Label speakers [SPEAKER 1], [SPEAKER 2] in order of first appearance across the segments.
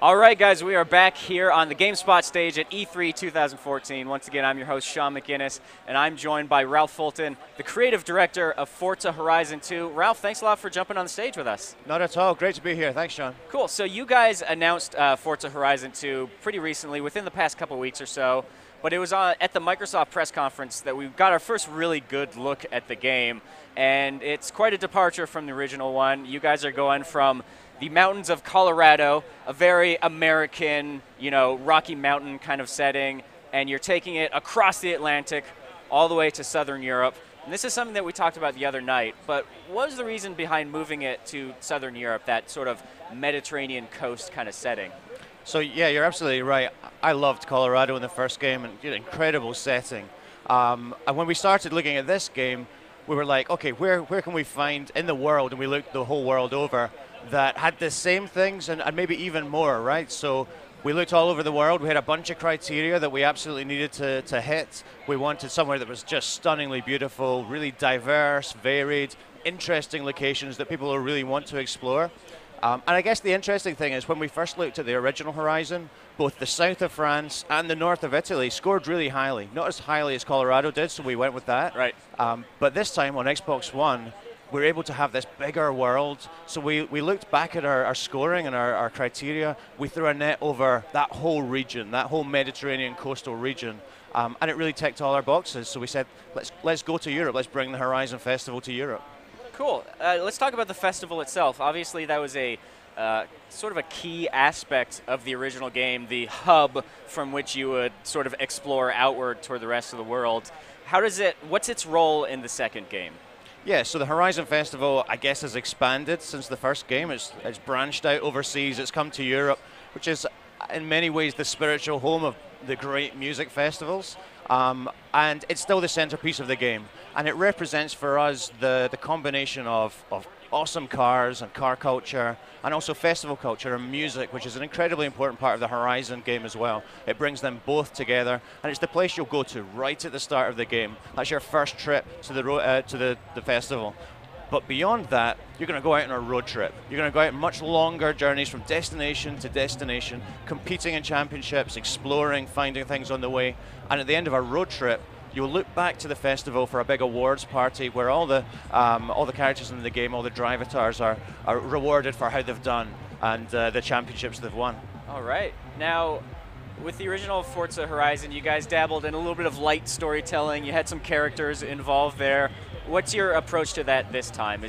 [SPEAKER 1] All right, guys, we are back here on the GameSpot stage at E3 2014. Once again, I'm your host, Shaun McGinnis, and I'm joined by Ralph Fulton, the creative director of Forza Horizon 2. Ralph, thanks a lot for jumping on the stage with us.
[SPEAKER 2] Not at all. Great to be here. Thanks, Shaun.
[SPEAKER 1] Cool. So you guys announced Forza Horizon 2 pretty recently, within the past couple weeks or so, but it was at the Microsoft press conference that we got our first really good look at the game, and it's quite a departure from the original one. You guys are going from the mountains of Colorado, a very American, Rocky Mountain kind of setting, and you're taking it across the Atlantic all the way to Southern Europe. And this is something that we talked about the other night, but what was the reason behind moving it to Southern Europe, that sort of Mediterranean coast kind of setting?
[SPEAKER 2] So yeah, you're absolutely right. I loved Colorado in the first game, and incredible setting. And when we started looking at this game, we were like, okay, where can we find in the world, and we looked the whole world over, that had the same things and maybe even more, right? So we looked all over the world. We had a bunch of criteria that we absolutely needed to hit. We wanted somewhere that was just stunningly beautiful, really diverse, varied, interesting locations that people will really want to explore. And I guess the interesting thing is when we first looked at the original Horizon, both the south of France and the north of Italy scored really highly. Not as highly as Colorado did, so we went with that.
[SPEAKER 1] Right.
[SPEAKER 2] But this time on Xbox One, we're able to have this bigger world. So we looked back at our scoring and our criteria. We threw a net over that whole region, that whole Mediterranean coastal region. And it really ticked all our boxes. So we said, let's go to Europe. Let's bring the Horizon Festival to Europe.
[SPEAKER 1] Cool. Let's talk about the festival itself. Obviously, that was a sort of a key aspect of the original game, the hub from which you would sort of explore outward toward the rest of the world. What's its role in the second game?
[SPEAKER 2] Yeah, so the Horizon Festival, I guess, has expanded since the first game. It's branched out overseas. It's come to Europe, which is in many ways the spiritual home of the great music festivals. And it's still the centerpiece of the game. And it represents for us the combination of awesome cars and car culture, and also festival culture and music, which is an incredibly important part of the Horizon game as well. It brings them both together, and it's the place you'll go to right at the start of the game. That's your first trip to the festival. But beyond that, you're going to go out on a road trip. You're going to go out on much longer journeys from destination to destination, competing in championships, exploring, finding things on the way. And at the end of a road trip, you'll look back to the festival for a big awards party where all the characters in the game, all the drivatars are rewarded for how they've done and the championships they've won.
[SPEAKER 1] All right. Now, with the original Forza Horizon, you guys dabbled in a little bit of light storytelling. You had some characters involved there. What's your approach to that this time?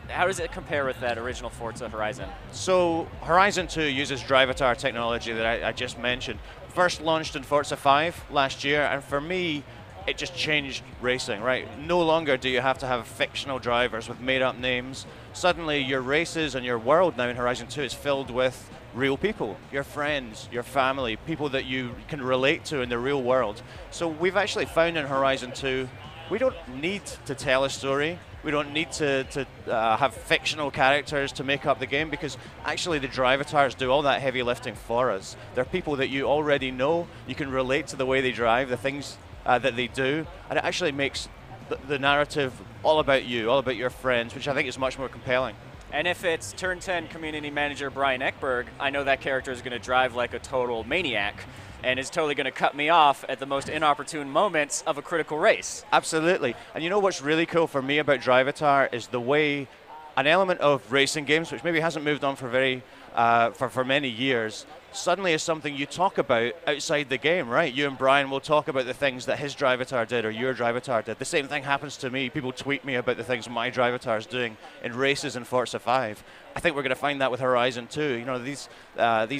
[SPEAKER 1] How does it compare with that original Forza Horizon?
[SPEAKER 2] So Horizon 2 uses drivatar technology that I just mentioned. First launched in Forza 5 last year, and for me, it just changed racing, right? No longer do you have to have fictional drivers with made-up names. Suddenly, your races and your world now in Horizon 2 is filled with real people, your friends, your family, people that you can relate to in the real world. So we've actually found in Horizon 2, we don't need to tell a story. We don't need to have fictional characters to make up the game, because actually the drivatars do all that heavy lifting for us. They're people that you already know. You can relate to the way they drive, the things that they do, and it actually makes the narrative all about you, all about your friends, which I think is much more compelling.
[SPEAKER 1] And if it's Turn 10 community manager Brian Ekberg, I know that character is going to drive like a total maniac and is totally going to cut me off at the most inopportune moments of a critical race.
[SPEAKER 2] Absolutely. And you know what's really cool for me about drivatar is the way an element of racing games, which maybe hasn't moved on for many years, suddenly is something you talk about outside the game, right? You and Brian will talk about the things that his drivatar did or your drivatar did. The same thing happens to me. People tweet me about the things my drivatar is doing in races in Forza 5. I think we're going to find that with Horizon 2. These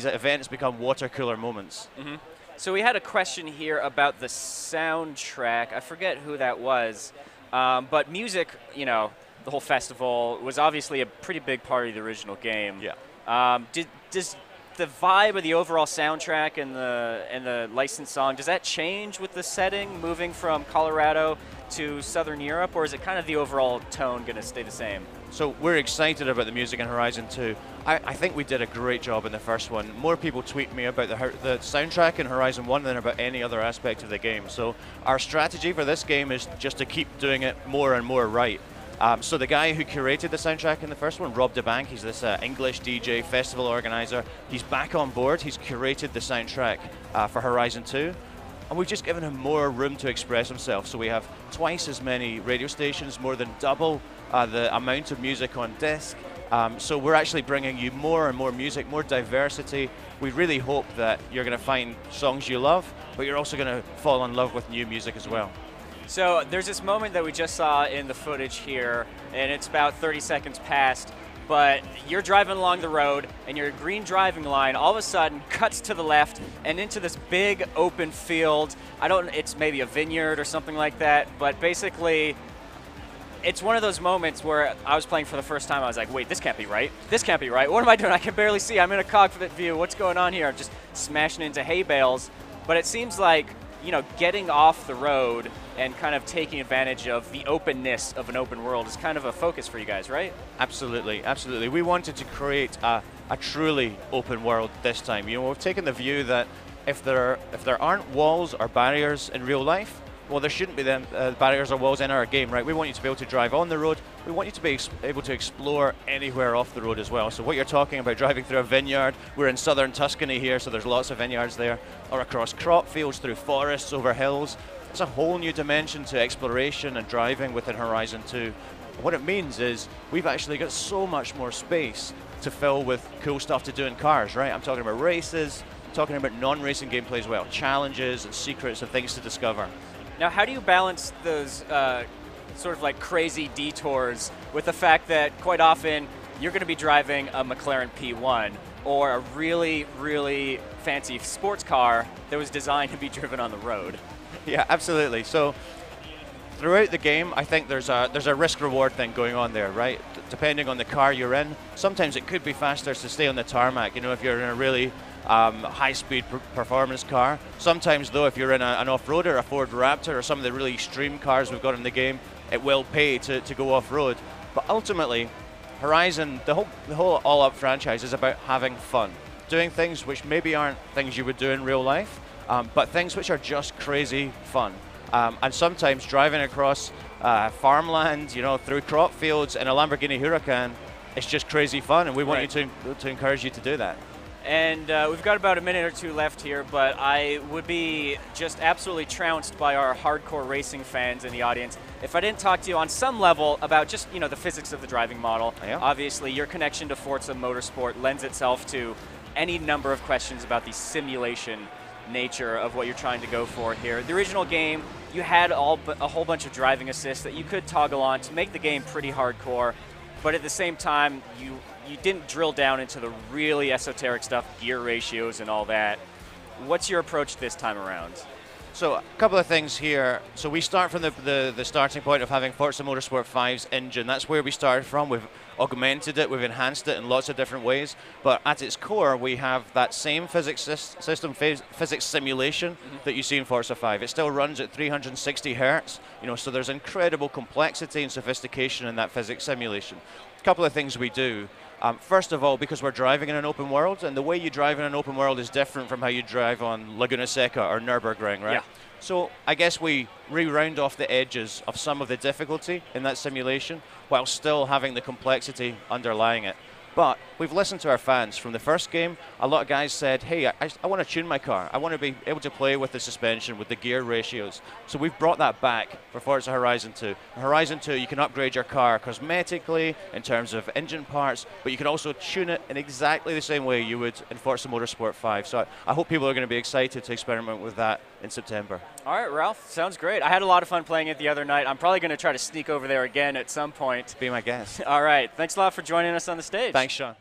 [SPEAKER 2] events become water cooler moments.
[SPEAKER 1] Mm-hmm. So we had a question here about the soundtrack. I forget who that was, but music, the whole festival was obviously a pretty big part of the original game.
[SPEAKER 2] Yeah.
[SPEAKER 1] Does the vibe of the overall soundtrack and the licensed song, does that change with the setting, moving from Colorado to Southern Europe, or is it kind of the overall tone going to stay the same?
[SPEAKER 2] So we're excited about the music in Horizon 2. I think we did a great job in the first one. More people tweet me about the soundtrack in Horizon 1 than about any other aspect of the game. So our strategy for this game is just to keep doing it more and more right. So the guy who curated the soundtrack in the first one, Rob DeBank, he's this English DJ, festival organizer. He's back on board. He's curated the soundtrack for Horizon 2. And we've just given him more room to express himself. So we have twice as many radio stations, more than double the amount of music on disc. So we're actually bringing you more and more music, more diversity. We really hope that you're going to find songs you love, but you're also going to fall in love with new music as well.
[SPEAKER 1] So there's this moment that we just saw in the footage here, and it's about 30 seconds past, but you're driving along the road, and your green driving line all of a sudden cuts to the left and into this big open field. It's maybe a vineyard or something like that, but basically, it's one of those moments where I was playing for the first time. I was like, wait, this can't be right. This can't be right. What am I doing? I can barely see. I'm in a cockpit view. What's going on here? I'm just smashing into hay bales. But it seems like, getting off the road and kind of taking advantage of the openness of an open world is kind of a focus for you guys, right?
[SPEAKER 2] Absolutely, absolutely. We wanted to create a truly open world this time. We've taken the view that if there aren't walls or barriers in real life, well, there shouldn't be them barriers or walls in our game, right? We want you to be able to drive on the road. We want you to be able to explore anywhere off the road as well. So what you're talking about, driving through a vineyard, we're in southern Tuscany here, so there's lots of vineyards there, or across crop fields, through forests, over hills. It's a whole new dimension to exploration and driving within Horizon 2. What it means is we've actually got so much more space to fill with cool stuff to do in cars, right? I'm talking about races, I'm talking about non-racing gameplay as well, challenges and secrets and things to discover.
[SPEAKER 1] Now, how do you balance those sort of like crazy detours with the fact that quite often you're going to be driving a McLaren P1 or a really, really fancy sports car that was designed to be driven on the road?
[SPEAKER 2] Yeah, absolutely. So throughout the game, I think there's a risk-reward thing going on there, right? Depending on the car you're in, sometimes it could be faster to stay on the tarmac, if you're in a really high-speed performance car. Sometimes, though, if you're in an off-roader, a Ford Raptor, or some of the really extreme cars we've got in the game, it will pay to go off-road. But ultimately, Horizon, the whole All Up franchise is about having fun, doing things which maybe aren't things you would do in real life, but things which are just crazy fun. And sometimes driving across farmland, through crop fields in a Lamborghini Huracan, it's just crazy fun, and we want you to encourage you to do that.
[SPEAKER 1] And we've got about a minute or two left here, but I would be just absolutely trounced by our hardcore racing fans in the audience if I didn't talk to you on some level about just, the physics of the driving model.
[SPEAKER 2] Yeah.
[SPEAKER 1] Obviously, your connection to Forza Motorsport lends itself to any number of questions about the simulation nature of what you're trying to go for here. The original game, you had a whole bunch of driving assists that you could toggle on to make the game pretty hardcore, but at the same time, you didn't drill down into the really esoteric stuff, gear ratios and all that. What's your approach this time around?
[SPEAKER 2] So a couple of things here. So we start from the starting point of having Forza Motorsport 5's engine. That's where we started from. We've augmented it, we've enhanced it in lots of different ways. But at its core, we have that same physics system, physics simulation that you see in Forza 5. It still runs at 360 hertz. So there's incredible complexity and sophistication in that physics simulation. A couple of things we do. First of all, because we're driving in an open world, and the way you drive in an open world is different from how you drive on Laguna Seca or Nürburgring, right?
[SPEAKER 1] Yeah.
[SPEAKER 2] So I guess we re-round off the edges of some of the difficulty in that simulation while still having the complexity underlying it. But we've listened to our fans. From the first game, a lot of guys said, hey, I want to tune my car. I want to be able to play with the suspension, with the gear ratios. So we've brought that back for Forza Horizon 2. In Horizon 2, you can upgrade your car cosmetically in terms of engine parts, but you can also tune it in exactly the same way you would in Forza Motorsport 5. So I hope people are going to be excited to experiment with that in September.
[SPEAKER 1] All right, Ralph, sounds great. I had a lot of fun playing it the other night. I'm probably going to try to sneak over there again at some point.
[SPEAKER 2] Be my guest.
[SPEAKER 1] All right, thanks a lot for joining us on the stage.
[SPEAKER 2] Thanks, Shaun.